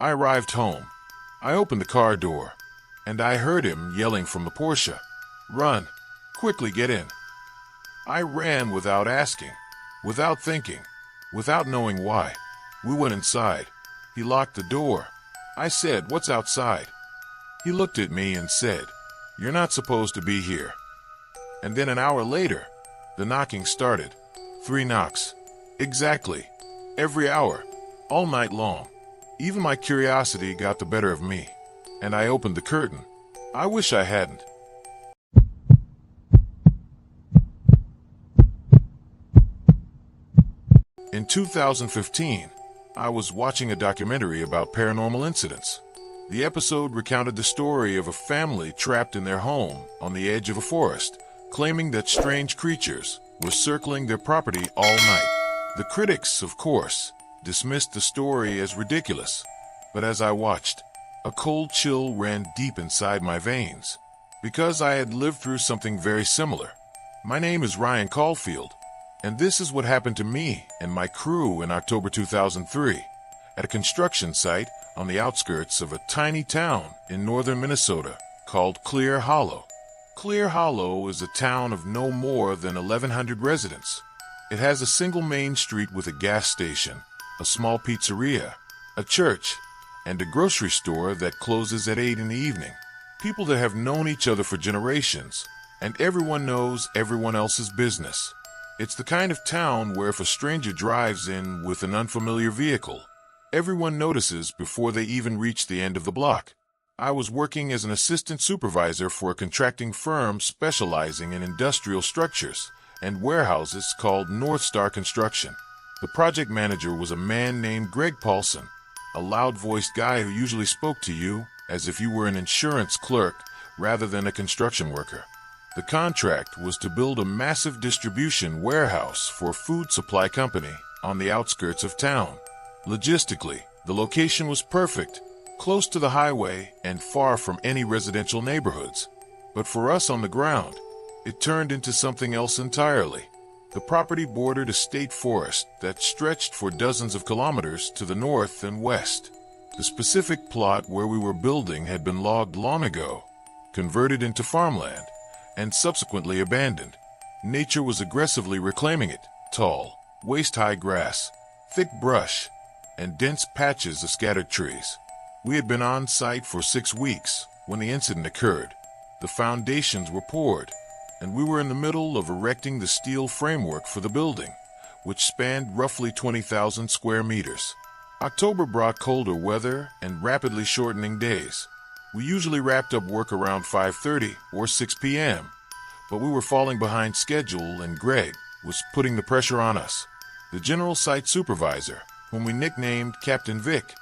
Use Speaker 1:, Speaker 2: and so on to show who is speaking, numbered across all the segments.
Speaker 1: I arrived home. I opened the car door, and I heard him yelling from the Porsche, "Run! Quickly get in!" I ran without asking, without thinking, without knowing why. We went inside. He locked the door. I said, "What's outside?" He looked at me and said, "You're not supposed to be here." And then an hour later, the knocking started. 3 knocks. Exactly. Every hour. All night long. Even my curiosity got the better of me, and I opened the curtain. I wish I hadn't. In 2015, I was watching a documentary about paranormal incidents. The episode recounted the story of a family trapped in their home on the edge of a forest, claiming that strange creatures were circling their property all night. The critics, of course, dismissed the story as ridiculous, but as I watched, a cold chill ran deep inside my veins, because I had lived through something very similar. My name is Ryan Caulfield, and this is what happened to me and my crew in October 2003 at a construction site on the outskirts of a tiny town in northern Minnesota called Clear Hollow. Clear Hollow is a town of no more than 1,100 residents. It has a single main street with a gas station, a small pizzeria, a church, and a grocery store that closes at 8 in the evening. People that have known each other for generations, and everyone knows everyone else's business. It's the kind of town where if a stranger drives in with an unfamiliar vehicle, everyone notices before they even reach the end of the block. I was working as an assistant supervisor for a contracting firm specializing in industrial structures and warehouses called North Star Construction. The project manager was a man named Greg Paulson, a loud-voiced guy who usually spoke to you as if you were an insurance clerk rather than a construction worker. The contract was to build a massive distribution warehouse for a food supply company on the outskirts of town. Logistically, the location was perfect, close to the highway and far from any residential neighborhoods. But for us on the ground, it turned into something else entirely. The property bordered a state forest that stretched for dozens of kilometers to the north and west. The specific plot where we were building had been logged long ago, converted into farmland, and subsequently abandoned. Nature was aggressively reclaiming it: tall, waist-high grass, thick brush, and dense patches of scattered trees. We had been on site for 6 weeks when the incident occurred. The foundations were poured, and we were in the middle of erecting the steel framework for the building, which spanned roughly 20,000 square meters. October brought colder weather and rapidly shortening days. We usually wrapped up work around 5:30 or 6 p.m., but we were falling behind schedule and Greg was putting the pressure on us. The general site supervisor, whom we nicknamed Captain Vic,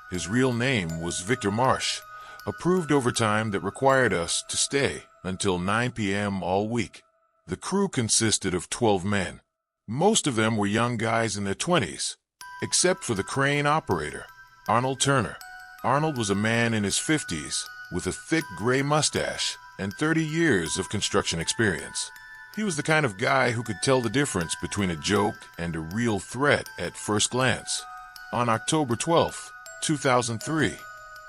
Speaker 1: his real name was Victor Marsh, approved overtime that required us to stay until 9 p.m. all week. The crew consisted of 12 men. Most of them were young guys in their 20s, except for the crane operator, Arnold Turner. Arnold was a man in his 50s with a thick gray mustache and 30 years of construction experience. He was the kind of guy who could tell the difference between a joke and a real threat at first glance. On October 12th, 2003,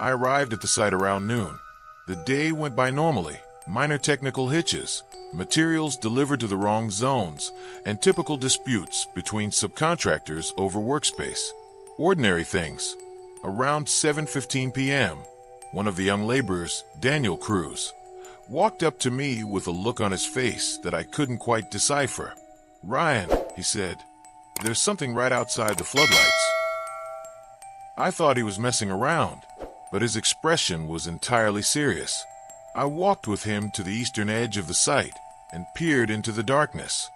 Speaker 1: I arrived at the site around noon. The day went by normally. Minor technical hitches, materials delivered to the wrong zones, and typical disputes between subcontractors over workspace. Ordinary things. Around 7:15 p.m., one of the young laborers, Daniel Cruz, walked up to me with a look on his face that I couldn't quite decipher. "Ryan," he said, "there's something right outside the floodlights." I thought he was messing around, but his expression was entirely serious. I walked with him to the eastern edge of the site and peered into the darkness.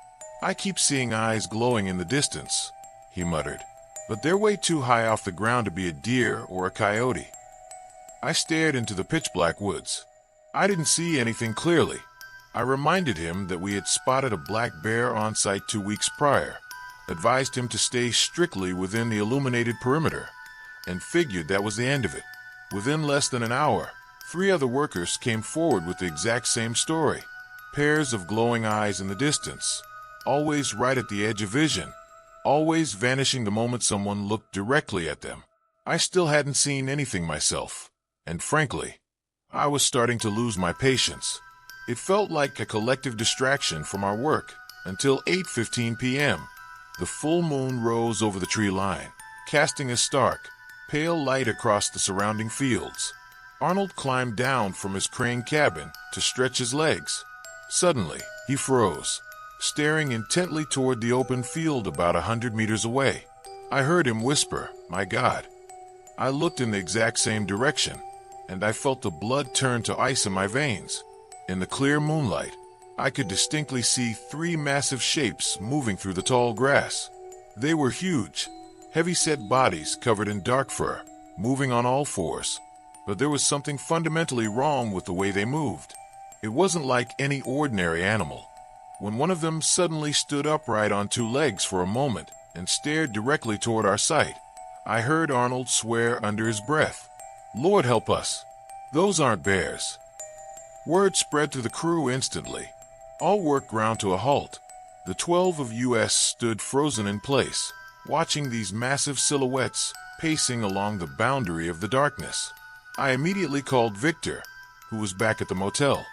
Speaker 1: "I keep seeing eyes glowing in the distance," he muttered, "but they're way too high off the ground to be a deer or a coyote." I stared into the pitch-black woods. I didn't see anything clearly. I reminded him that we had spotted a black bear on site 2 weeks prior, advised him to stay strictly within the illuminated perimeter, and figured that was the end of it. Within less than an hour, 3 other workers came forward with the exact same story. Pairs of glowing eyes in the distance, always right at the edge of vision, always vanishing the moment someone looked directly at them. I still hadn't seen anything myself, and frankly, I was starting to lose my patience. It felt like a collective distraction from our work until 8:15 p.m. The full moon rose over the tree line, casting a stark, pale light across the surrounding fields. Arnold climbed down from his crane cabin to stretch his legs. Suddenly, he froze, staring intently toward the open field about 100 meters away. I heard him whisper, "My God." I looked in the exact same direction, and I felt the blood turn to ice in my veins. In the clear moonlight, I could distinctly see three massive shapes moving through the tall grass. They were huge, heavy-set bodies covered in dark fur, moving on all fours. But there was something fundamentally wrong with the way they moved. It wasn't like any ordinary animal. When one of them suddenly stood upright on two legs for a moment and stared directly toward our sight, I heard Arnold swear under his breath, "Lord help us. Those aren't bears." Word spread to the crew instantly. All work ground to a halt. The 12 of us stood frozen in place, watching these massive silhouettes pacing along the boundary of the darkness. I immediately called Victor, who was back at the motel.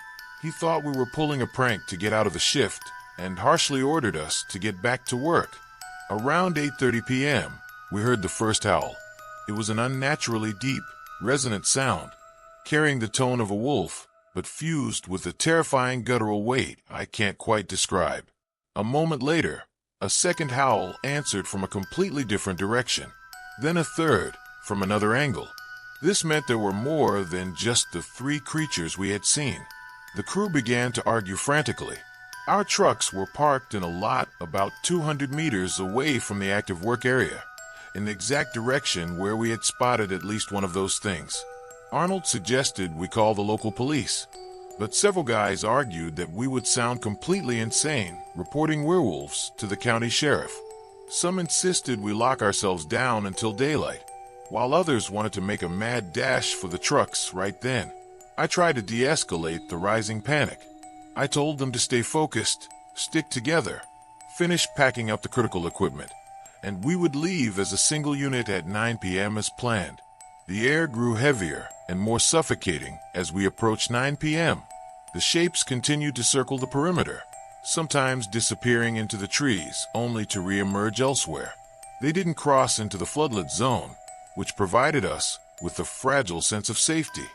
Speaker 1: He thought we were pulling a prank to get out of the shift and harshly ordered us to get back to work. Around 8:30 p.m., we heard the first howl. It was an unnaturally deep, resonant sound, carrying the tone of a wolf, but fused with a terrifying guttural weight I can't quite describe. A moment later, a second howl answered from a completely different direction, then a third, from another angle. This meant there were more than just the three creatures we had seen. The crew began to argue frantically. Our trucks were parked in a lot about 200 meters away from the active work area, in the exact direction where we had spotted at least one of those things. Arnold suggested we call the local police, but several guys argued that we would sound completely insane reporting werewolves to the county sheriff. Some insisted we lock ourselves down until daylight, while others wanted to make a mad dash for the trucks right then. I tried to de-escalate the rising panic. I told them to stay focused, stick together, finish packing up the critical equipment, and we would leave as a single unit at 9 p.m. as planned. The air grew heavier and more suffocating as we approached 9 p.m. The shapes continued to circle the perimeter, sometimes disappearing into the trees only to re-emerge elsewhere. They didn't cross into the floodlit zone, which provided us with a fragile sense of safety.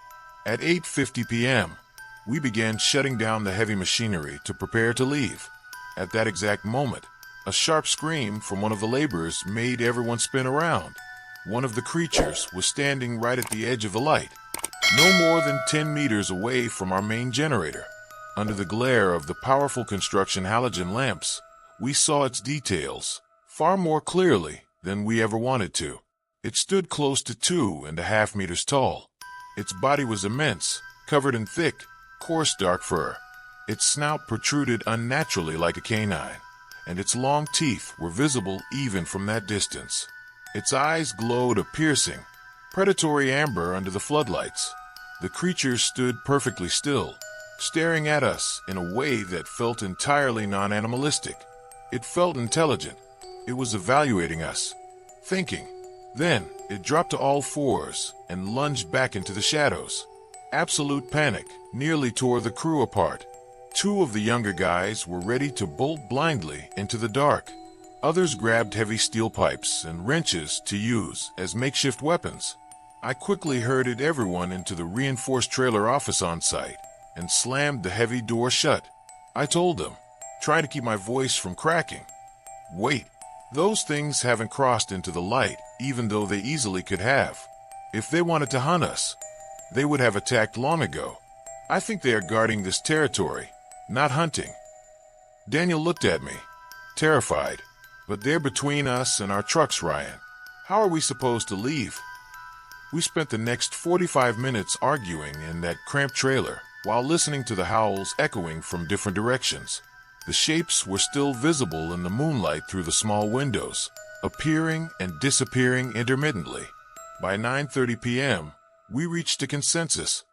Speaker 1: At 8:50 p.m., we began shutting down the heavy machinery to prepare to leave. At that exact moment, a sharp scream from one of the laborers made everyone spin around. One of the creatures was standing right at the edge of the light, no more than 10 meters away from our main generator. Under the glare of the powerful construction halogen lamps, we saw its details far more clearly than we ever wanted to. It stood close to 2.5 meters tall. Its body was immense, covered in thick, coarse dark fur. Its snout protruded unnaturally like a canine, and its long teeth were visible even from that distance. Its eyes glowed a piercing, predatory amber under the floodlights. The creature stood perfectly still, staring at us in a way that felt entirely non-animalistic. It felt intelligent. It was evaluating us, thinking. Then it dropped to all fours and lunged back into the shadows. Absolute panic nearly tore the crew apart. Two of the younger guys were ready to bolt blindly into the dark. Others grabbed heavy steel pipes and wrenches to use as makeshift weapons. I quickly herded everyone into the reinforced trailer office on site and slammed the heavy door shut. I told them, trying to keep my voice from cracking, "Wait, those things haven't crossed into the light, even though they easily could have. If they wanted to hunt us, they would have attacked long ago. I think they are guarding this territory, not hunting." Daniel looked at me, terrified. "But they're between us and our trucks, Ryan. How are we supposed to leave?" We spent the next 45 minutes arguing in that cramped trailer while listening to the howls echoing from different directions. The shapes were still visible in the moonlight through the small windows, appearing and disappearing intermittently. By 9:30 p.m., we reached a consensus.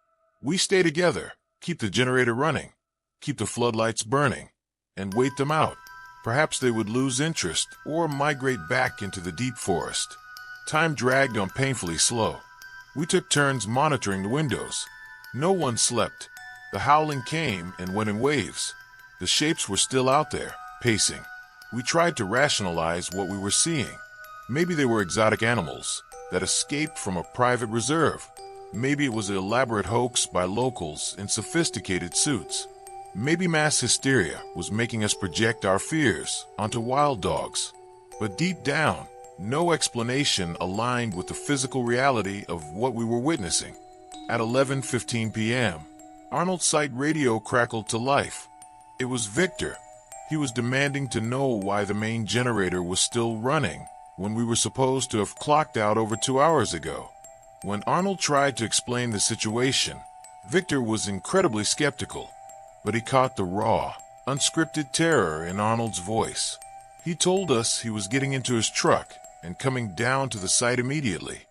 Speaker 1: We stay together, keep the generator running, keep the floodlights burning, and wait them out. Perhaps they would lose interest or migrate back into the deep forest. Time dragged on painfully slow. We took turns monitoring the windows. No one slept. The howling came and went in waves. The shapes were still out there, pacing. We tried to rationalize what we were seeing. Maybe they were exotic animals that escaped from a private reserve. Maybe it was an elaborate hoax by locals in sophisticated suits. Maybe mass hysteria was making us project our fears onto wild dogs. But deep down, no explanation aligned with the physical reality of what we were witnessing. At 11:15 p.m., Arnold's site radio crackled to life. It was Victor. He was demanding to know why the main generator was still running when we were supposed to have clocked out over 2 hours ago. When Arnold tried to explain the situation, Victor was incredibly skeptical, but he caught the raw, unscripted terror in Arnold's voice. He told us he was getting into his truck and coming down to the site immediately.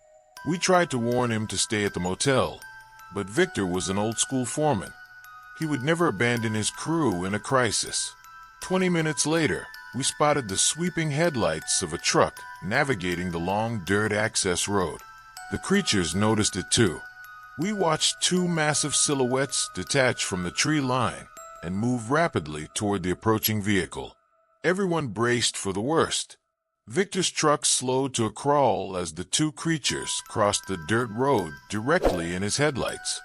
Speaker 1: We tried to warn him to stay at the motel, but Victor was an old-school foreman. He would never abandon his crew in a crisis. 20 minutes later, we spotted the sweeping headlights of a truck navigating the long dirt access road. The creatures noticed it too. We watched two massive silhouettes detach from the tree line and move rapidly toward the approaching vehicle. Everyone braced for the worst. Victor's truck slowed to a crawl as the two creatures crossed the dirt road directly in his headlights.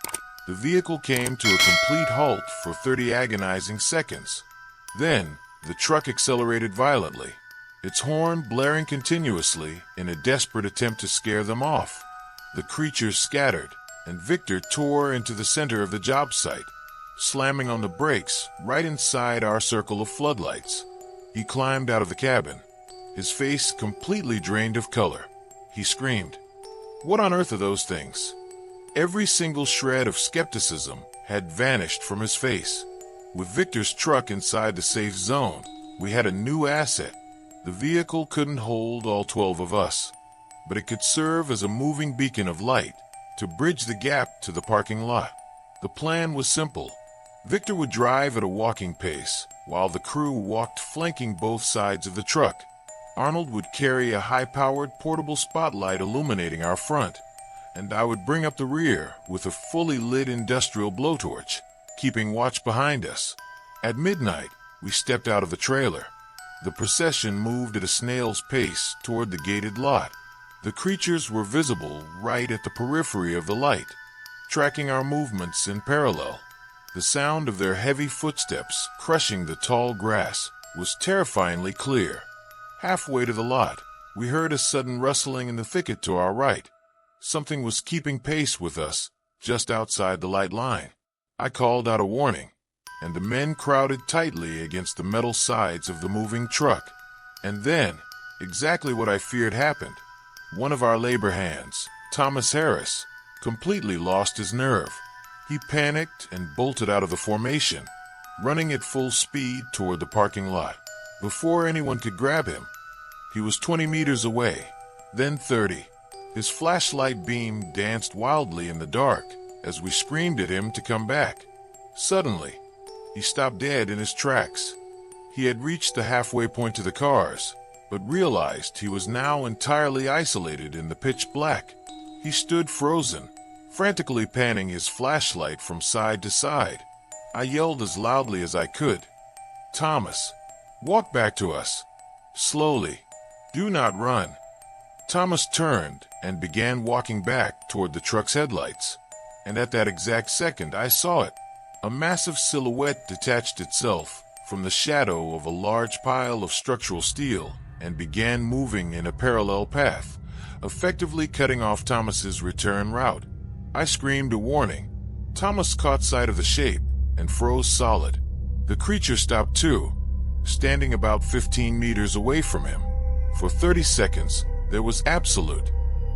Speaker 1: The vehicle came to a complete halt for 30 agonizing seconds. Then, the truck accelerated violently, its horn blaring continuously in a desperate attempt to scare them off. The creatures scattered, and Victor tore into the center of the job site, slamming on the brakes right inside our circle of floodlights. He climbed out of the cabin, his face completely drained of color. He screamed, "What on earth are those things?" Every single shred of skepticism had vanished from his face. With Victor's truck inside the safe zone, we had a new asset. The vehicle couldn't hold all 12 of us, but it could serve as a moving beacon of light to bridge the gap to the parking lot. The plan was simple. Victor would drive at a walking pace, while the crew walked flanking both sides of the truck. Arnold would carry a high-powered portable spotlight illuminating our front, and I would bring up the rear with a fully lit industrial blowtorch, keeping watch behind us. At midnight, we stepped out of the trailer. The procession moved at a snail's pace toward the gated lot. The creatures were visible right at the periphery of the light, tracking our movements in parallel. The sound of their heavy footsteps crushing the tall grass was terrifyingly clear. Halfway to the lot, we heard a sudden rustling in the thicket to our right. Something was keeping pace with us, just outside the light line. I called out a warning, and the men crowded tightly against the metal sides of the moving truck. And then, exactly what I feared happened. One of our labor hands, Thomas Harris, completely lost his nerve. He panicked and bolted out of the formation, running at full speed toward the parking lot. Before anyone could grab him, he was 20 meters away, then 30. His flashlight beam danced wildly in the dark as we screamed at him to come back. Suddenly, he stopped dead in his tracks. He had reached the halfway point to the cars, but realized he was now entirely isolated in the pitch black. He stood frozen, frantically panning his flashlight from side to side. I yelled as loudly as I could, "Thomas, walk back to us. Slowly. Do not run." Thomas turned and began walking back toward the truck's headlights. And at that exact second, I saw it. A massive silhouette detached itself from the shadow of a large pile of structural steel and began moving in a parallel path, effectively cutting off Thomas's return route. I screamed a warning. Thomas caught sight of the shape and froze solid. The creature stopped too, standing about 15 meters away from him. For 30 seconds, there was absolute,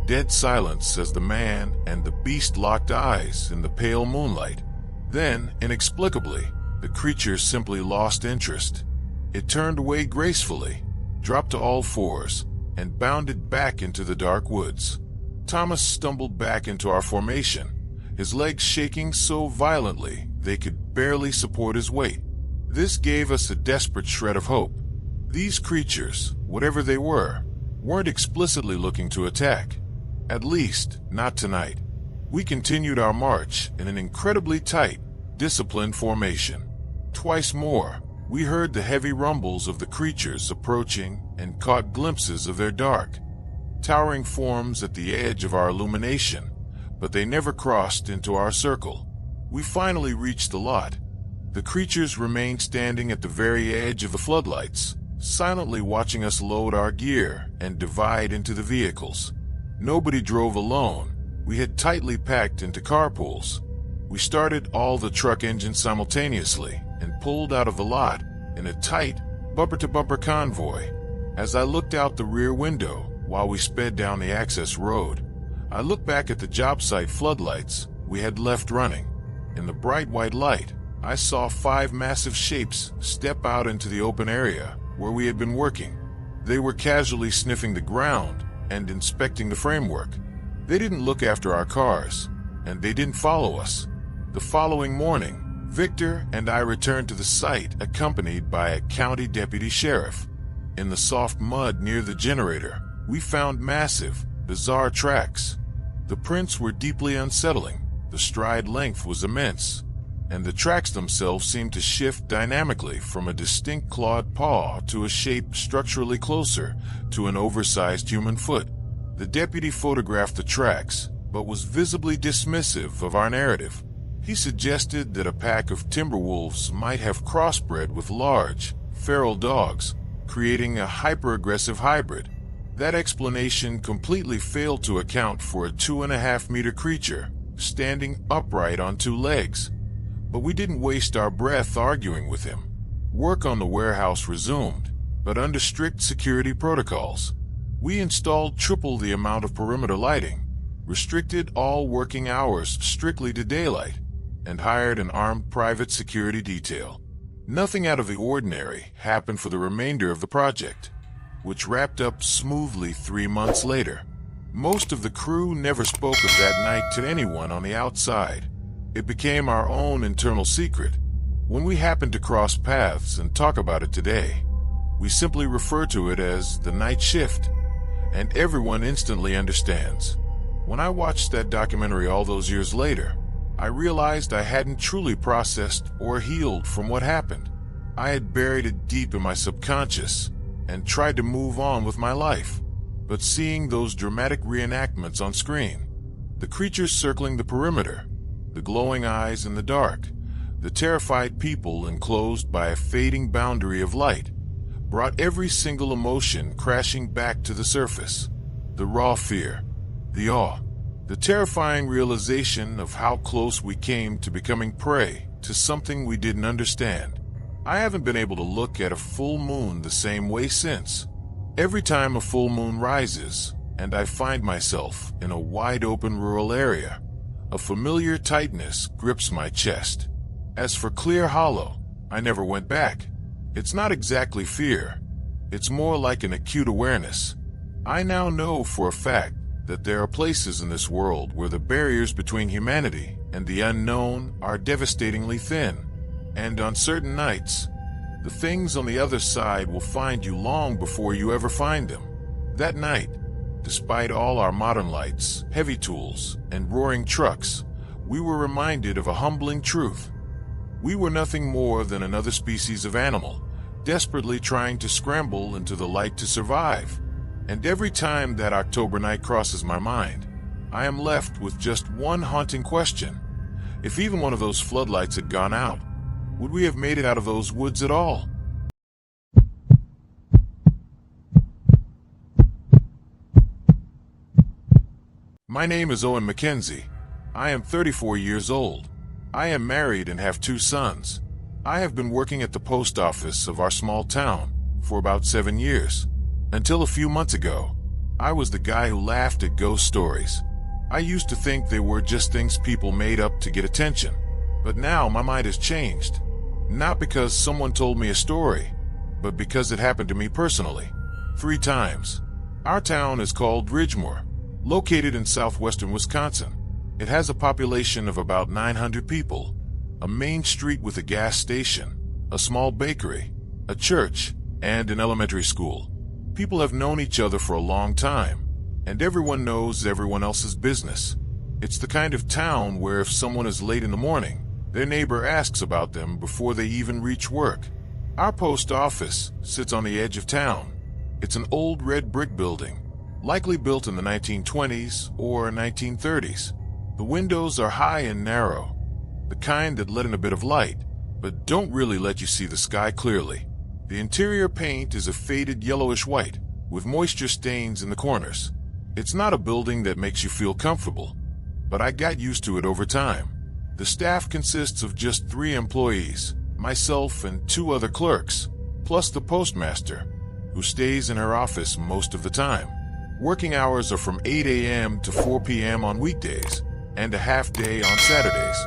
Speaker 1: dead silence as the man and the beast locked eyes in the pale moonlight. Then, inexplicably, the creature simply lost interest. It turned away gracefully, dropped to all fours, and bounded back into the dark woods. Thomas stumbled back into our formation, his legs shaking so violently they could barely support his weight. This gave us a desperate shred of hope. These creatures, whatever they were, weren't explicitly looking to attack. At least, not tonight. We continued our march in an incredibly tight, disciplined formation. Twice more, we heard the heavy rumbles of the creatures approaching and caught glimpses of their dark, towering forms at the edge of our illumination, but they never crossed into our circle. We finally reached the lot. The creatures remained standing at the very edge of the floodlights, silently watching us load our gear and divide into the vehicles. Nobody drove alone. We had tightly packed into carpools. We started all the truck engines simultaneously and pulled out of the lot in a tight, bumper-to-bumper convoy. As I looked out the rear window while we sped down the access road, I looked back at the job site floodlights we had left running. In the bright white light, I saw 5 massive shapes step out into the open area where we had been working. They were casually sniffing the ground and inspecting the framework. They didn't look after our cars, and they didn't follow us. The following morning, Victor and I returned to the site accompanied by a county deputy sheriff. In the soft mud near the generator, we found massive, bizarre tracks. The prints were deeply unsettling. The stride length was immense, and the tracks themselves seemed to shift dynamically from a distinct clawed paw to a shape structurally closer to an oversized human foot. The deputy photographed the tracks, but was visibly dismissive of our narrative. He suggested that a pack of timber wolves might have crossbred with large, feral dogs, creating a hyper-aggressive hybrid. That explanation completely failed to account for a 2.5-meter creature standing upright on 2 legs. But we didn't waste our breath arguing with him. Work on the warehouse resumed, but under strict security protocols. We installed triple the amount of perimeter lighting, restricted all working hours strictly to daylight, and hired an armed private security detail. Nothing out of the ordinary happened for the remainder of the project, which wrapped up smoothly 3 months later. Most of the crew never spoke of that night to anyone on the outside. It became our own internal secret. When we happen to cross paths and talk about it today, we simply refer to it as the night shift, and everyone instantly understands. When I watched that documentary all those years later, I realized I hadn't truly processed or healed from what happened. I had buried it deep in my subconscious and tried to move on with my life. But seeing those dramatic reenactments on screen, the creatures circling the perimeter, the glowing eyes in the dark, the terrified people enclosed by a fading boundary of light, brought every single emotion crashing back to the surface. The raw fear, the awe, the terrifying realization of how close we came to becoming prey to something we didn't understand. I haven't been able to look at a full moon the same way since. Every time a full moon rises, and I find myself in a wide-open rural area, a familiar tightness grips my chest. As for Clear Hollow, I never went back. It's not exactly fear. It's more like an acute awareness. I now know for a fact that there are places in this world where the barriers between humanity and the unknown are devastatingly thin. And on certain nights, the things on the other side will find you long before you ever find them. That night, despite all our modern lights, heavy tools, and roaring trucks, we were reminded of a humbling truth. We were nothing more than another species of animal, desperately trying to scramble into the light to survive. And every time that October night crosses my mind, I am left with just one haunting question. If even one of those floodlights had gone out, would we have made it out of those woods at all? My name is Owen Mackenzie. I am 34 years old. I am married and have 2 sons. I have been working at the post office of our small town for about 7 years. Until a few months ago, I was the guy who laughed at ghost stories. I used to think they were just things people made up to get attention. But now my mind has changed. Not because someone told me a story, but because it happened to me personally. 3 times. Our town is called Ridgemore, located in southwestern Wisconsin. It has a population of about 900 people, a main street with a gas station, a small bakery, a church, and an elementary school. People have known each other for a long time, and everyone knows everyone else's business. It's the kind of town where if someone is late in the morning, their neighbor asks about them before they even reach work. Our post office sits on the edge of town. It's an old red brick building, likely built in the 1920s or 1930s. The windows are high and narrow, the kind that let in a bit of light, but don't really let you see the sky clearly. The interior paint is a faded yellowish white, with moisture stains in the corners. It's not a building that makes you feel comfortable, but I got used to it over time. The staff consists of just 3 employees, myself and 2 other clerks, plus the postmaster, who stays in her office most of the time. Working hours are from 8 a.m. to 4 p.m. on weekdays, and a half day on Saturdays.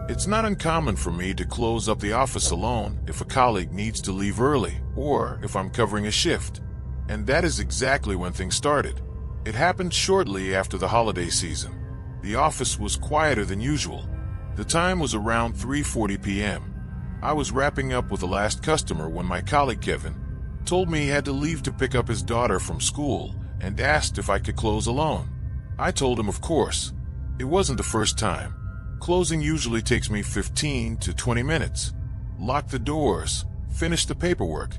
Speaker 1: It's not uncommon for me to close up the office alone if a colleague needs to leave early or if I'm covering a shift. And that is exactly when things started. It happened shortly after the holiday season. The office was quieter than usual. The time was around 3:40 p.m. I was wrapping up with the last customer when my colleague Kevin told me he had to leave to pick up his daughter from school and asked if I could close alone. I told him of course. It wasn't the first time. Closing usually takes me 15 to 20 minutes. Lock the doors, finish the paperwork,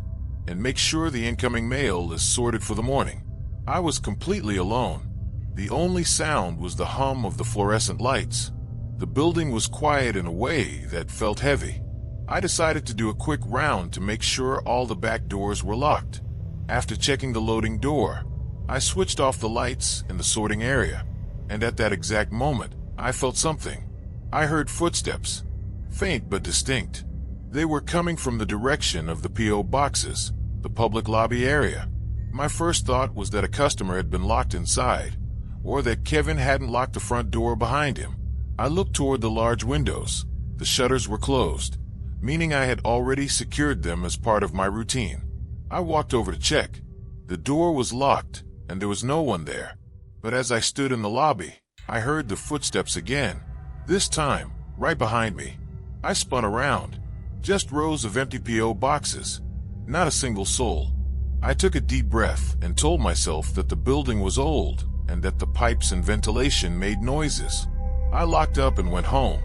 Speaker 1: and make sure the incoming mail is sorted for the morning. I was completely alone. The only sound was the hum of the fluorescent lights. The building was quiet in a way that felt heavy. I decided to do a quick round to make sure all the back doors were locked. After checking the loading door, I switched off the lights in the sorting area, and at that exact moment, I felt something. I heard footsteps, faint but distinct. They were coming from the direction of the P.O. boxes, the public lobby area. My first thought was that a customer had been locked inside, or that Kevin hadn't locked the front door behind him. I looked toward the large windows. The shutters were closed, meaning I had already secured them as part of my routine. I walked over to check. The door was locked, and there was no one there. But as I stood in the lobby, I heard the footsteps again, this time right behind me. I spun around. Just rows of empty P.O. boxes. Not a single soul. I took a deep breath and told myself that the building was old and that the pipes and ventilation made noises. I locked up and went home.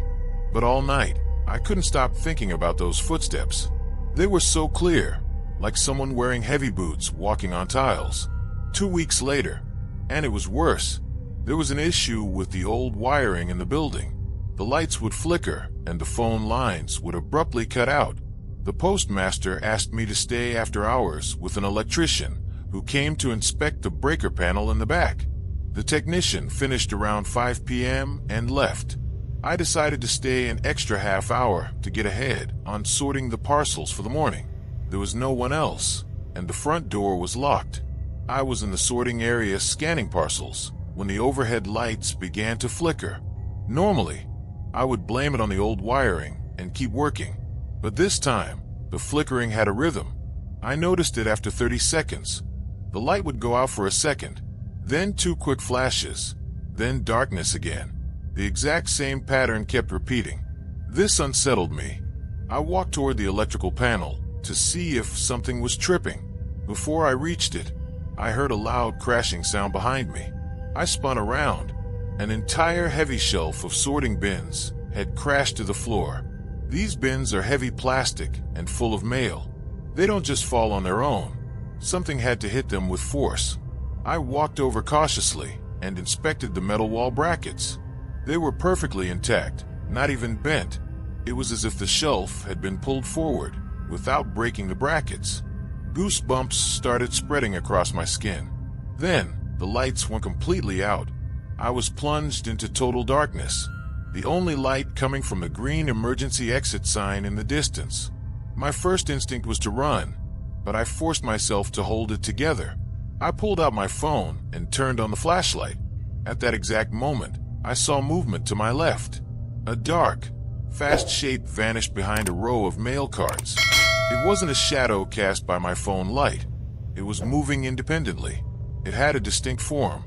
Speaker 1: But all night, I couldn't stop thinking about those footsteps. They were so clear, like someone wearing heavy boots walking on tiles. 2 weeks later, and it was worse. There was an issue with the old wiring in the building. The lights would flicker and the phone lines would abruptly cut out. The postmaster asked me to stay after hours with an electrician who came to inspect the breaker panel in the back. The technician finished around 5 p.m. and left. I decided to stay an extra half hour to get ahead on sorting the parcels for the morning. There was no one else, and the front door was locked. I was in the sorting area scanning parcels when the overhead lights began to flicker. Normally, I would blame it on the old wiring and keep working. But this time, the flickering had a rhythm. I noticed it after 30 seconds. The light would go out for a second, then 2 quick flashes, then darkness again. The exact same pattern kept repeating. This unsettled me. I walked toward the electrical panel to see if something was tripping. Before I reached it, I heard a loud crashing sound behind me. I spun around. An entire heavy shelf of sorting bins had crashed to the floor. These bins are heavy plastic and full of mail. They don't just fall on their own. Something had to hit them with force. I walked over cautiously and inspected the metal wall brackets. They were perfectly intact, not even bent. It was as if the shelf had been pulled forward without breaking the brackets. Goosebumps started spreading across my skin. Then, the lights went completely out. I was plunged into total darkness, the only light coming from the green emergency exit sign in the distance. My first instinct was to run, but I forced myself to hold it together. I pulled out my phone and turned on the flashlight. At that exact moment, I saw movement to my left. A dark, fast shape vanished behind a row of mail carts. It wasn't a shadow cast by my phone light. It was moving independently. It had a distinct form,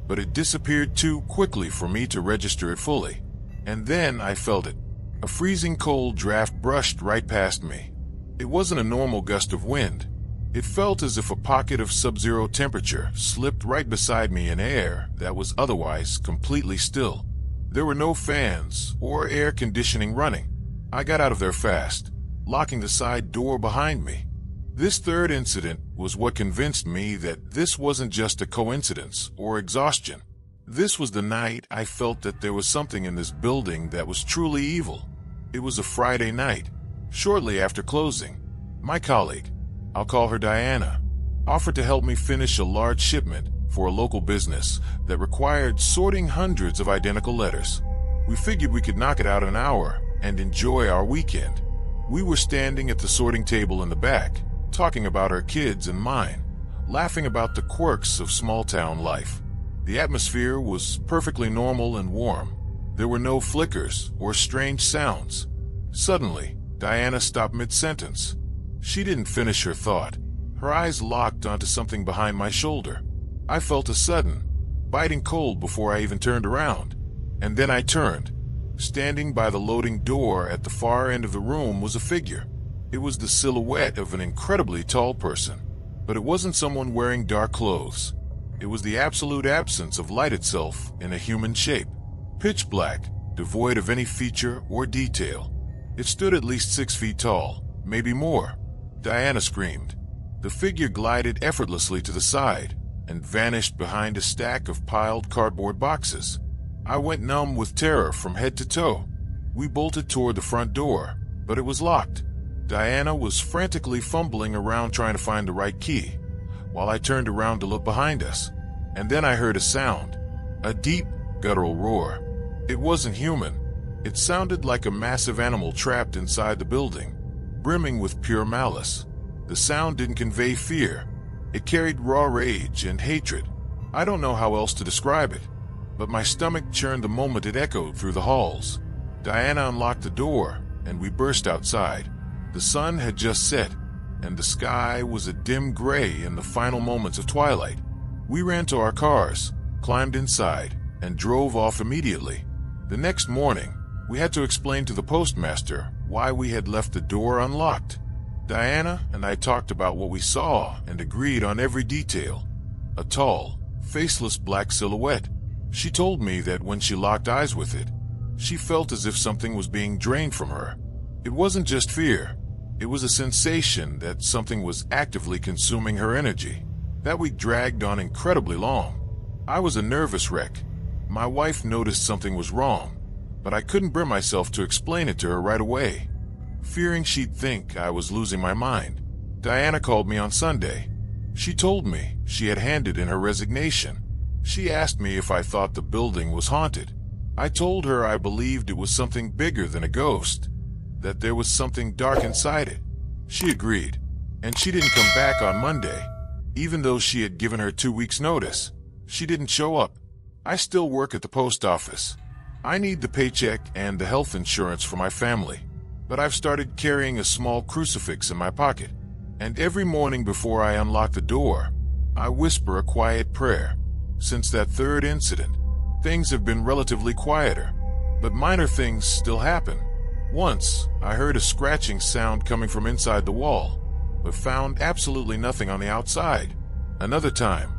Speaker 1: but it disappeared too quickly for me to register it fully. And then I felt it. A freezing cold draft brushed right past me. It wasn't a normal gust of wind. It felt as if a pocket of sub-zero temperature slipped right beside me in air that was otherwise completely still. There were no fans or air conditioning running. I got out of there fast, locking the side door behind me. This third incident was what convinced me that this wasn't just a coincidence or exhaustion. This was the night I felt that there was something in this building that was truly evil. It was a Friday night, shortly after closing. My colleague, I'll call her Diana, offered to help me finish a large shipment for a local business that required sorting hundreds of identical letters. We figured we could knock it out in an hour and enjoy our weekend. We were standing at the sorting table in the back, talking about our kids and mine, laughing about the quirks of small-town life. The atmosphere was perfectly normal and warm. There were no flickers or strange sounds. Suddenly, Diana stopped mid-sentence. She didn't finish her thought. Her eyes locked onto something behind my shoulder. I felt a sudden, biting cold before I even turned around. And then I turned. Standing by the loading door at the far end of the room was a figure. It was the silhouette of an incredibly tall person. But it wasn't someone wearing dark clothes. It was the absolute absence of light itself in a human shape. Pitch black, devoid of any feature or detail. It stood at least 6 feet tall, maybe more. Diana screamed. The figure glided effortlessly to the side and vanished behind a stack of piled cardboard boxes. I went numb with terror from head to toe. We bolted toward the front door, but it was locked. Diana was frantically fumbling around trying to find the right key, while I turned around to look behind us. And then I heard a sound, a deep, guttural roar. It wasn't human. It sounded like a massive animal trapped inside the building, brimming with pure malice. The sound didn't convey fear. It carried raw rage and hatred. I don't know how else to describe it, but my stomach churned the moment it echoed through the halls. Diana unlocked the door, and we burst outside. The sun had just set, and the sky was a dim gray in the final moments of twilight. We ran to our cars, climbed inside, and drove off immediately. The next morning, we had to explain to the postmaster why we had left the door unlocked. Diana and I talked about what we saw and agreed on every detail. A tall, faceless black silhouette. She told me that when she locked eyes with it, she felt as if something was being drained from her. It wasn't just fear. It was a sensation that something was actively consuming her energy. That week dragged on incredibly long. I was a nervous wreck. My wife noticed something was wrong, but I couldn't bring myself to explain it to her right away, fearing she'd think I was losing my mind. Diana called me on Sunday. She told me she had handed in her resignation. She asked me if I thought the building was haunted. I told her I believed it was something bigger than a ghost, that there was something dark inside it. She agreed, and she didn't come back on Monday. Even though she had given her 2 weeks' notice, she didn't show up. I still work at the post office. I need the paycheck and the health insurance for my family, but I've started carrying a small crucifix in my pocket, and every morning before I unlock the door, I whisper a quiet prayer. Since that third incident, things have been relatively quieter, but minor things still happen. Once, I heard a scratching sound coming from inside the wall, but found absolutely nothing on the outside. Another time,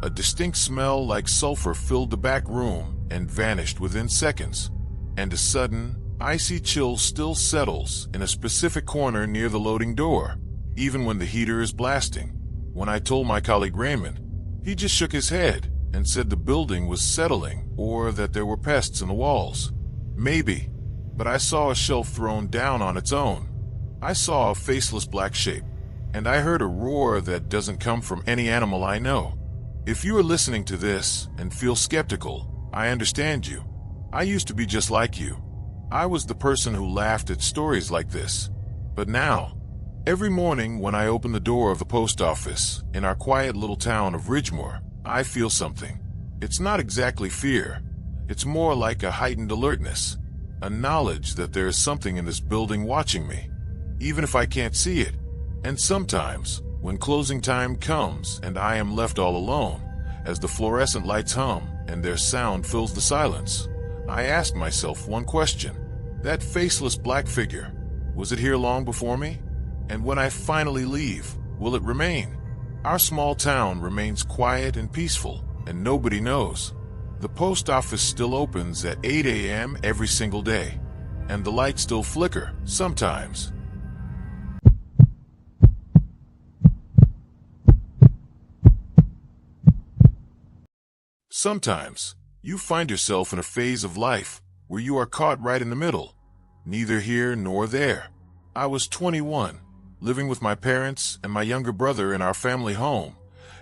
Speaker 1: a distinct smell like sulfur filled the back room and vanished within seconds. And a sudden, icy chill still settles in a specific corner near the loading door, even when the heater is blasting. When I told my colleague Raymond, he just shook his head and said the building was settling or that there were pests in the walls. Maybe, but I saw a shelf thrown down on its own. I saw a faceless black shape, and I heard a roar that doesn't come from any animal I know. If you are listening to this and feel skeptical, I understand you. I used to be just like you. I was the person who laughed at stories like this. But now, every morning when I open the door of the post office in our quiet little town of Ridgemore, I feel something. It's not exactly fear. It's more like a heightened alertness, a knowledge that there is something in this building watching me, even if I can't see it. And sometimes, when closing time comes and I am left all alone, as the fluorescent lights hum and their sound fills the silence, I ask myself one question. That faceless black figure, was it here long before me? And when I finally leave, Will it remain? Our small town remains quiet and peaceful, and nobody knows. The post office still opens at 8 a.m. every single day, and the lights still flicker sometimes. Sometimes, you find yourself in a phase of life where you are caught right in the middle, neither here nor there. I was 21, living with my parents and my younger brother in our family home,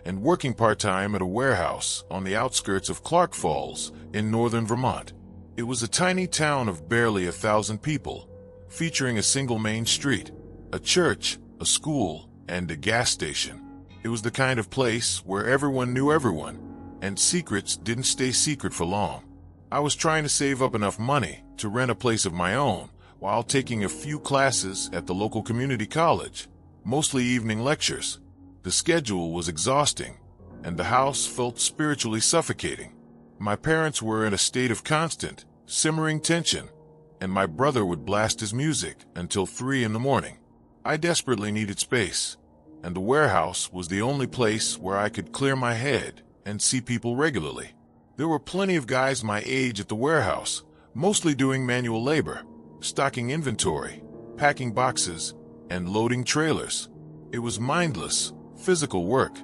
Speaker 1: and working part-time at a warehouse on the outskirts of Clark Falls in northern Vermont. It was a tiny town of barely 1,000 people, featuring a single main street, a church, a school, and a gas station. It was the kind of place where everyone knew everyone, and secrets didn't stay secret for long. I was trying to save up enough money to rent a place of my own while taking a few classes at the local community college, mostly evening lectures. The schedule was exhausting, and the house felt spiritually suffocating. My parents were in a state of constant, simmering tension, and my brother would blast his music until 3 in the morning. I desperately needed space, and the warehouse was the only place where I could clear my head and see people regularly. There were plenty of guys my age at the warehouse, mostly doing manual labor, stocking inventory, packing boxes, and loading trailers. It was mindless, physical work,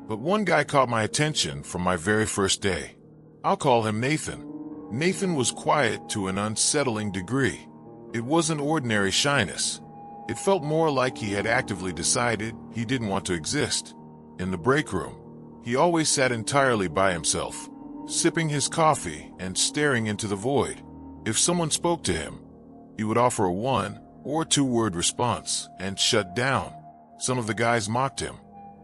Speaker 1: but one guy caught my attention from my very first day. I'll call him Nathan. Nathan was quiet to an unsettling degree. It wasn't ordinary shyness. It felt more like he had actively decided he didn't want to exist. In the break room, he always sat entirely by himself, sipping his coffee and staring into the void. If someone spoke to him, he would offer a 1 or 2-word response and shut down. Some of the guys mocked him,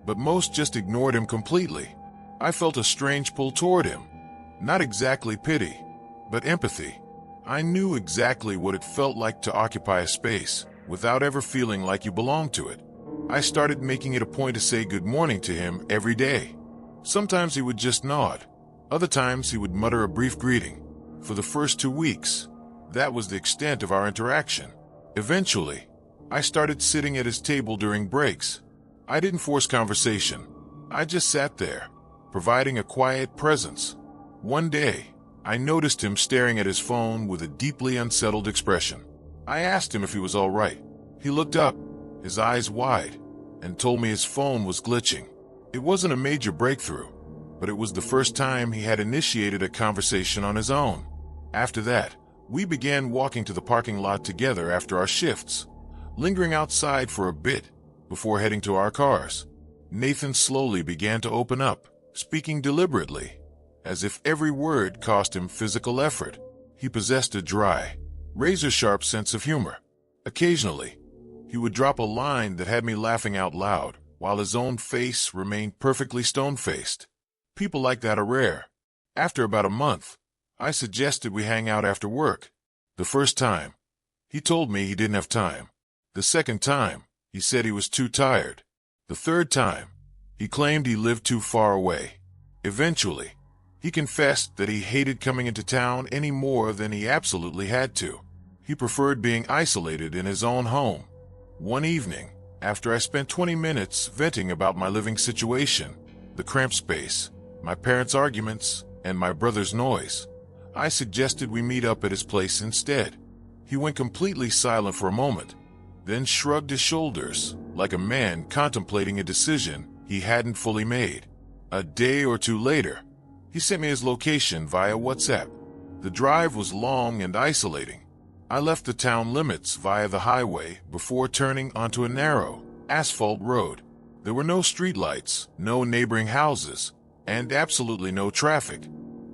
Speaker 1: but most just ignored him completely. I felt a strange pull toward him. Not exactly pity, but empathy. I knew exactly what it felt like to occupy a space without ever feeling like you belonged to it. I started making it a point to say good morning to him every day. Sometimes he would just nod. Other times he would mutter a brief greeting. For the first 2 weeks, that was the extent of our interaction. Eventually, I started sitting at his table during breaks. I didn't force conversation. I just sat there, providing a quiet presence. One day, I noticed him staring at his phone with a deeply unsettled expression. I asked him if he was all right. He looked up, his eyes wide, and told me his phone was glitching. It wasn't a major breakthrough, but it was the first time he had initiated a conversation on his own. After that, we began walking to the parking lot together after our shifts, lingering outside for a bit before heading to our cars. Nathan slowly began to open up, speaking deliberately, as if every word cost him physical effort. He possessed a dry, razor-sharp sense of humor. Occasionally, he would drop a line that had me laughing out loud, while his own face remained perfectly stone-faced. People like that are rare. After about a month, I suggested we hang out after work. The first time, he told me he didn't have time. The second time, he said he was too tired. The third time, he claimed he lived too far away. Eventually, he confessed that he hated coming into town any more than he absolutely had to. He preferred being isolated in his own home. One evening, after I spent 20 minutes venting about my living situation, the cramped space, my parents' arguments, and my brother's noise, I suggested we meet up at his place instead. He went completely silent for a moment, then shrugged his shoulders, like a man contemplating a decision he hadn't fully made. A day or two later, he sent me his location via WhatsApp. The drive was long and isolating. I left the town limits via the highway before turning onto a narrow, asphalt road. There were no streetlights, no neighboring houses, and absolutely no traffic.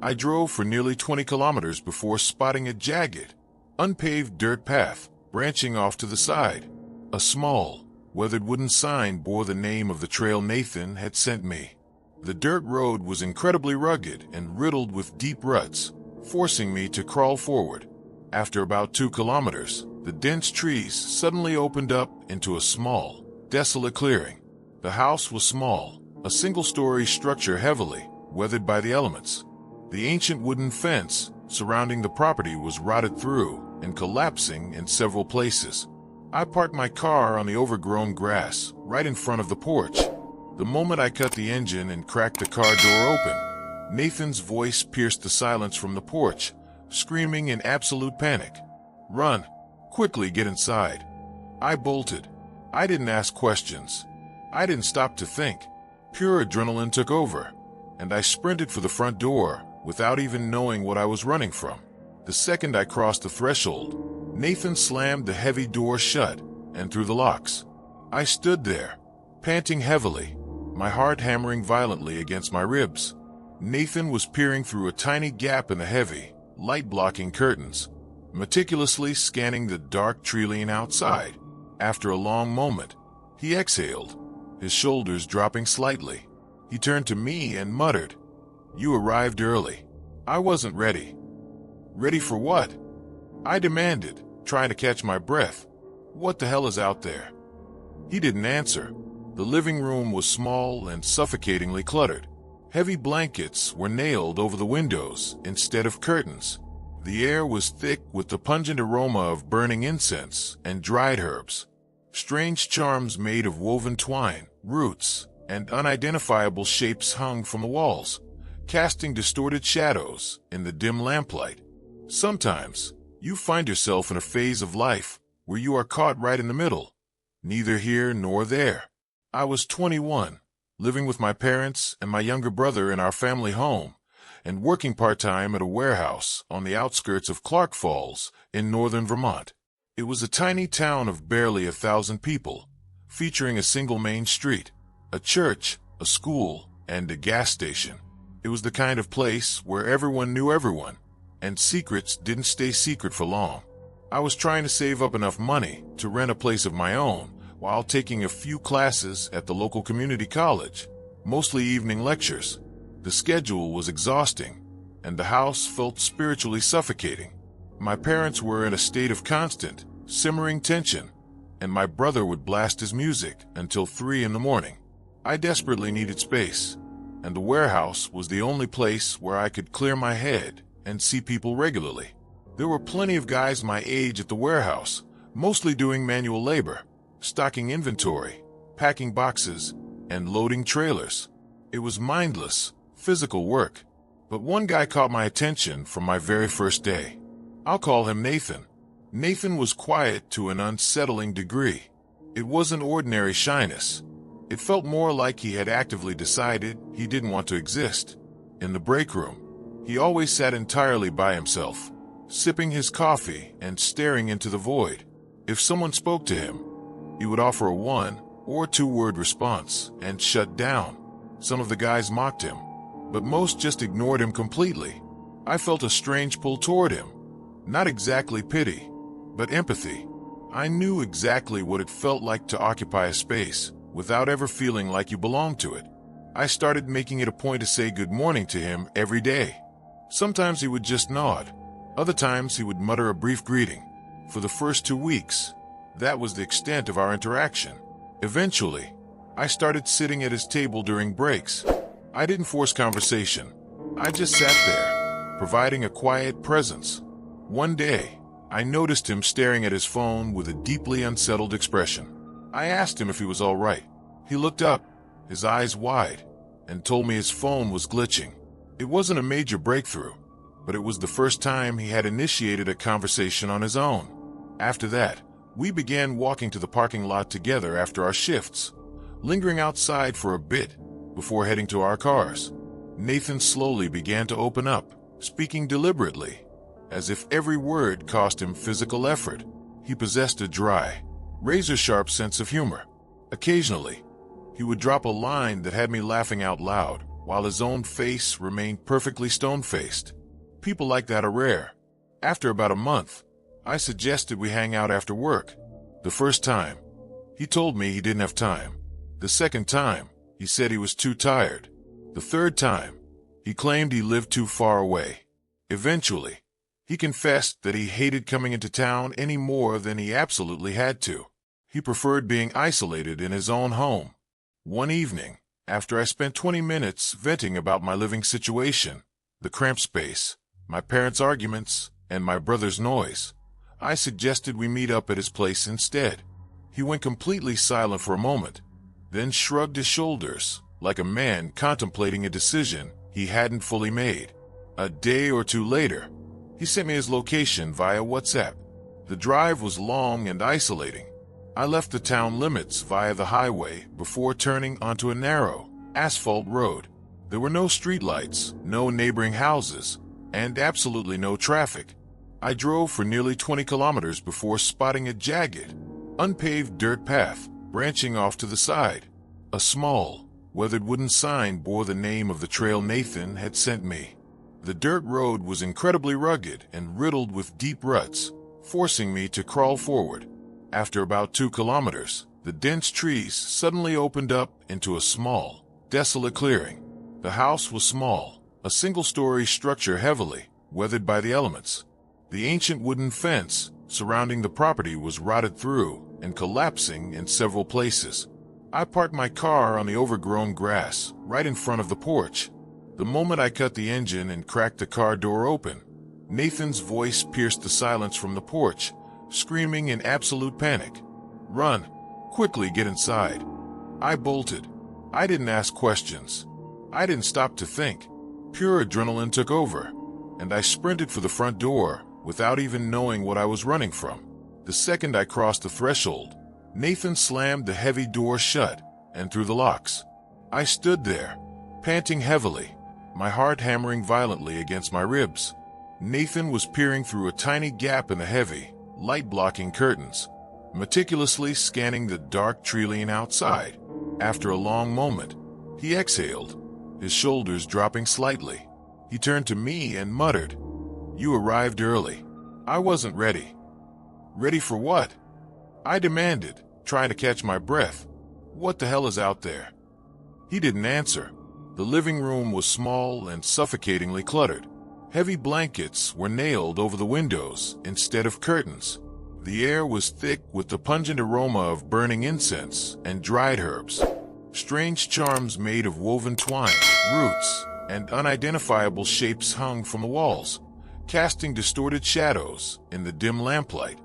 Speaker 1: I drove for nearly 20 kilometers before spotting a jagged, unpaved dirt path branching off to the side. A small, weathered wooden sign bore the name of the trail Nathan had sent me. The dirt road was incredibly rugged and riddled with deep ruts, forcing me to crawl forward. After about 2 kilometers, the dense trees suddenly opened up into a small, desolate clearing. The house was small, a single-story structure heavily weathered by the elements. The ancient wooden fence surrounding the property was rotted through and collapsing in several places. I parked my car on the overgrown grass, right in front of the porch. The moment I cut the engine and cracked the car door open, Nathan's voice pierced the silence from the porch, screaming in absolute panic. "Run! Quickly get inside!" I bolted. I didn't ask questions. I didn't stop to think. Pure adrenaline took over, and I sprinted for the front door without even knowing what I was running from. The second I crossed the threshold, Nathan slammed the heavy door shut and threw the locks. I stood there, panting heavily, my heart hammering violently against my ribs. Nathan was peering through a tiny gap in the heavy, light-blocking curtains, meticulously scanning the dark tree lane outside. After a long moment, he exhaled, his shoulders dropping slightly. He turned to me and muttered, "You arrived early." I wasn't ready. Ready for what? I demanded, trying to catch my breath. "What the hell is out there?" He didn't answer. The living room was small and suffocatingly cluttered. Heavy blankets were nailed over the windows instead of curtains. The air was thick with the pungent aroma of burning incense and dried herbs. Strange charms made of woven twine, roots, and unidentifiable shapes hung from the walls, casting distorted shadows in the dim lamplight. Sometimes, you find yourself in a phase of life where you are caught right in the middle, neither here nor there. I was 21, living with my parents and my younger brother in our family home, and working part-time at a warehouse on the outskirts of Clark Falls in northern Vermont. It was a tiny town of barely 1,000 people, featuring a single main street, a church, a school, and a gas station. It was the kind of place where everyone knew everyone, and secrets didn't stay secret for long. I was trying to save up enough money to rent a place of my own while taking a few classes at the local community college, mostly evening lectures. The schedule was exhausting, and the house felt spiritually suffocating. My parents were in a state of constant, simmering tension, and my brother would blast his music until 3 in the morning. I desperately needed space, and the warehouse was the only place where I could clear my head and see people regularly. There were plenty of guys my age at the warehouse, mostly doing manual labor, stocking inventory, packing boxes, and loading trailers. It was mindless, physical work, but one guy caught my attention from my very first day. I'll call him Nathan. Nathan was quiet to an unsettling degree. It wasn't ordinary shyness. It felt more like he had actively decided he didn't want to exist. In the break room, he always sat entirely by himself, sipping his coffee and staring into the void. If someone spoke to him, he would offer a 1 or 2-word response and shut down. Some of the guys mocked him, but most just ignored him completely. I felt a strange pull toward him. Not exactly pity, but empathy. I knew exactly what it felt like to occupy a space without ever feeling like you belonged to it. I started making it a point to say good morning to him every day. Sometimes he would just nod. Other times he would mutter a brief greeting. For the first 2 weeks, that was the extent of our interaction. Eventually, I started sitting at his table during breaks. I didn't force conversation. I just sat there, providing a quiet presence. One day, I noticed him staring at his phone with a deeply unsettled expression. I asked him if he was all right. He looked up, his eyes wide, and told me his phone was glitching. It wasn't a major breakthrough, but it was the first time he had initiated a conversation on his own. After that, we began walking to the parking lot together after our shifts, lingering outside for a bit before heading to our cars. Nathan slowly began to open up, speaking deliberately, as if every word cost him physical effort. He possessed a dry, razor-sharp sense of humor. Occasionally, he would drop a line that had me laughing out loud, while his own face remained perfectly stone-faced. People like that are rare. After about a month, I suggested we hang out after work. The first time, he told me he didn't have time. The second time, he said he was too tired. The third time, he claimed he lived too far away. Eventually, he confessed that he hated coming into town any more than he absolutely had to. He preferred being isolated in his own home. One evening, after I spent 20 minutes venting about my living situation, the cramped space, my parents' arguments, and my brother's noise, I suggested we meet up at his place instead. He went completely silent for a moment, then shrugged his shoulders, like a man contemplating a decision he hadn't fully made. A day or two later, he sent me his location via WhatsApp. The drive was long and isolating. I left the town limits via the highway before turning onto a narrow, asphalt road. There were no streetlights, no neighboring houses, and absolutely no traffic. I drove for nearly 20 kilometers before spotting a jagged, unpaved dirt path branching off to the side. A small, weathered wooden sign bore the name of the trail Nathan had sent me. The dirt road was incredibly rugged and riddled with deep ruts, forcing me to crawl forward. After about 2 kilometers, the dense trees suddenly opened up into a small, desolate clearing. The house was small, a single-story structure heavily weathered by the elements. The ancient wooden fence surrounding the property was rotted through and collapsing in several places. I parked my car on the overgrown grass right in front of the porch. The moment I cut the engine and cracked the car door open, Nathan's voice pierced the silence from the porch, screaming in absolute panic. "Run! Quickly get inside!" I bolted. I didn't ask questions. I didn't stop to think. Pure adrenaline took over, and I sprinted for the front door without even knowing what I was running from. The second I crossed the threshold, Nathan slammed the heavy door shut and threw the locks. I stood there, panting heavily, my heart hammering violently against my ribs. Nathan was peering through a tiny gap in the heavy, light-blocking curtains, meticulously scanning the dark tree lane outside. After a long moment, he exhaled, his shoulders dropping slightly. He turned to me and muttered, "You arrived early." I wasn't ready. Ready for what? I demanded, trying to catch my breath. "What the hell is out there?" He didn't answer. The living room was small and suffocatingly cluttered. Heavy blankets were nailed over the windows instead of curtains. The air was thick with the pungent aroma of burning incense and dried herbs. Strange charms made of woven twine, roots, and unidentifiable shapes hung from the walls, casting distorted shadows in the dim lamplight.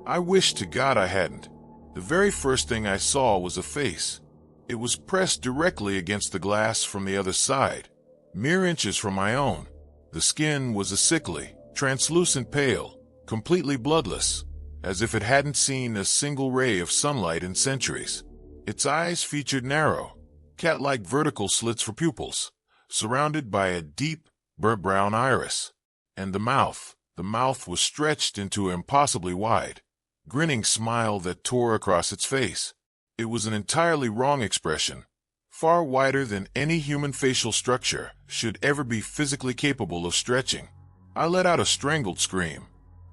Speaker 1: I wished to God I hadn't. The very first thing I saw was a face. It was pressed directly against the glass from the other side, mere inches from my own. The skin was a sickly, translucent pale, completely bloodless, as if it hadn't seen a single ray of sunlight in centuries. Its eyes featured narrow, cat-like vertical slits for pupils, surrounded by a deep, burnt brown iris. And the mouth was stretched into an impossibly wide, grinning smile that tore across its face. It was an entirely wrong expression, far wider than any human facial structure should ever be physically capable of stretching. I let out a strangled scream.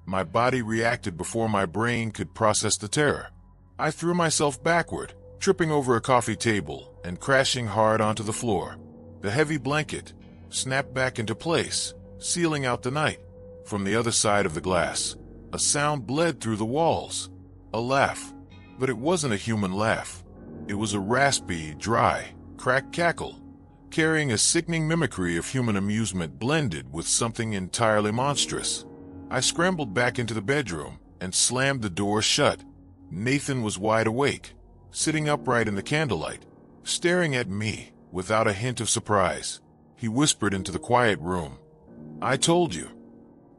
Speaker 1: My body reacted before my brain could process the terror. I threw myself backward, tripping over a coffee table and crashing hard onto the floor. The heavy blanket snapped back into place, sealing out the night. From the other side of the glass, a sound bled through the walls. A laugh. But it wasn't a human laugh. It was a raspy, dry, cracked cackle, carrying a sickening mimicry of human amusement blended with something entirely monstrous. I scrambled back into the bedroom and slammed the door shut. Nathan was wide awake, sitting upright in the candlelight, staring at me without a hint of surprise. He whispered into the quiet room, "I told you."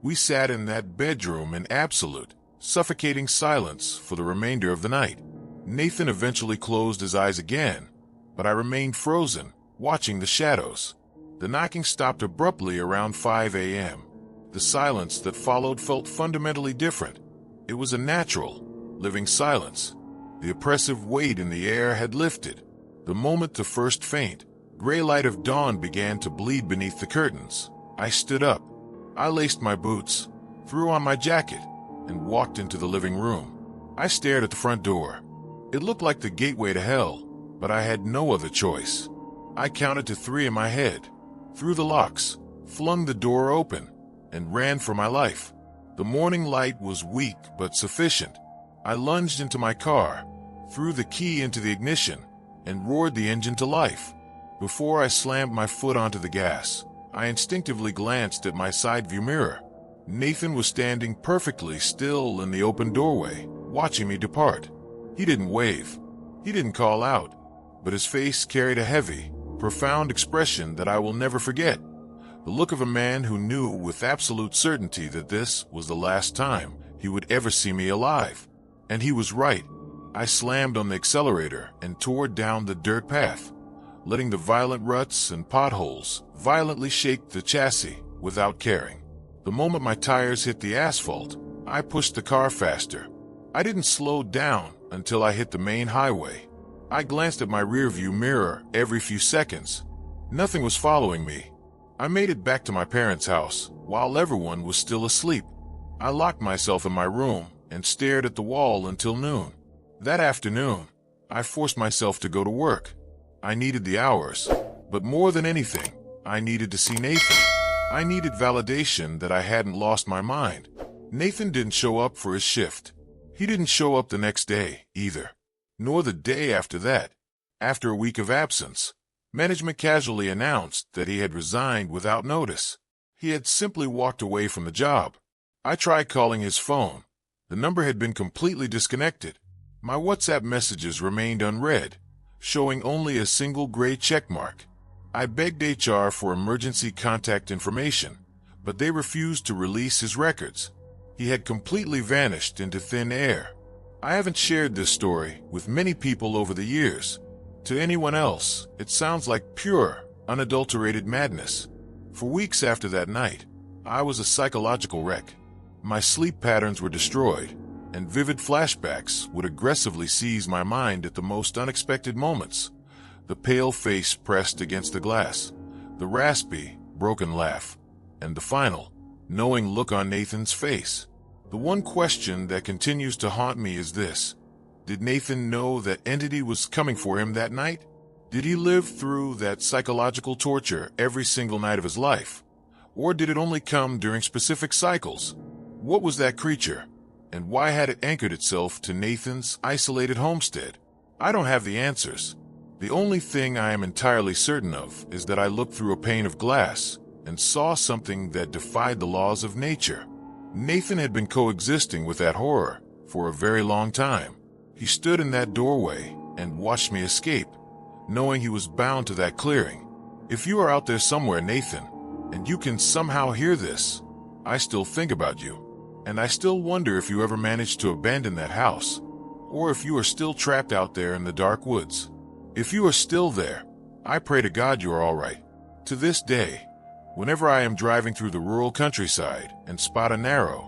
Speaker 1: We sat in that bedroom in absolute, suffocating silence for the remainder of the night. Nathan eventually closed his eyes again, but I remained frozen, watching the shadows. The knocking stopped abruptly around 5 a.m. The silence that followed felt fundamentally different. It was a natural, living silence. The oppressive weight in the air had lifted. The moment the first faint, gray light of dawn began to bleed beneath the curtains, I stood up. I laced my boots, threw on my jacket, and walked into the living room. I stared at the front door. It looked like the gateway to hell, but I had no other choice. I counted to 3 in my head, threw the locks, flung the door open, and ran for my life. The morning light was weak but sufficient. I lunged into my car, threw the key into the ignition, and roared the engine to life. Before I slammed my foot onto the gas, I instinctively glanced at my side view mirror. Nathan was standing perfectly still in the open doorway, watching me depart. He didn't wave. He didn't call out, but his face carried a heavy, profound expression that I will never forget. The look of a man who knew with absolute certainty that this was the last time he would ever see me alive. And he was right. I slammed on the accelerator and tore down the dirt path, letting the violent ruts and potholes violently shake the chassis without caring. The moment my tires hit the asphalt, I pushed the car faster. I didn't slow down until I hit the main highway. I glanced at my rearview mirror every few seconds. Nothing was following me. I made it back to my parents' house while everyone was still asleep. I locked myself in my room and stared at the wall until noon. That afternoon, I forced myself to go to work. I needed the hours, but more than anything, I needed to see Nathan. I needed validation that I hadn't lost my mind. Nathan didn't show up for his shift. He didn't show up the next day, either. Nor the day after that. After a week of absence, management casually announced that he had resigned without notice. He had simply walked away from the job. I tried calling his phone. The number had been completely disconnected. My WhatsApp messages remained unread, showing only a single gray checkmark. I begged HR for emergency contact information, but they refused to release his records. He had completely vanished into thin air. I haven't shared this story with many people over the years. To anyone else, it sounds like pure, unadulterated madness. For weeks after that night, I was a psychological wreck. My sleep patterns were destroyed, and vivid flashbacks would aggressively seize my mind at the most unexpected moments. The pale face pressed against the glass, the raspy, broken laugh, and the final, knowing look on Nathan's face. The one question that continues to haunt me is this: did Nathan know that entity was coming for him that night? Did he live through that psychological torture every single night of his life? Or did it only come during specific cycles? What was that creature? And why had it anchored itself to Nathan's isolated homestead? I don't have the answers. The only thing I am entirely certain of is that I looked through a pane of glass and saw something that defied the laws of nature. Nathan had been coexisting with that horror for a very long time. He stood in that doorway and watched me escape, knowing he was bound to that clearing. If you are out there somewhere, Nathan, and you can somehow hear this, I still think about you. And I still wonder if you ever managed to abandon that house, or if you are still trapped out there in the dark woods. If you are still there, I pray to God you are all right. To this day, whenever I am driving through the rural countryside and spot a narrow,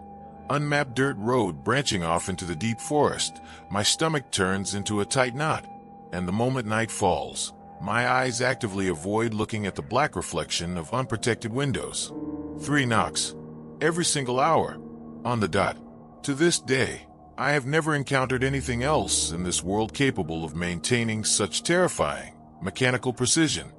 Speaker 1: unmapped dirt road branching off into the deep forest, my stomach turns into a tight knot. And the moment night falls, my eyes actively avoid looking at the black reflection of unprotected windows. 3 knocks. Every single hour. On the dot. To this day, I have never encountered anything else in this world capable of maintaining such terrifying, mechanical precision.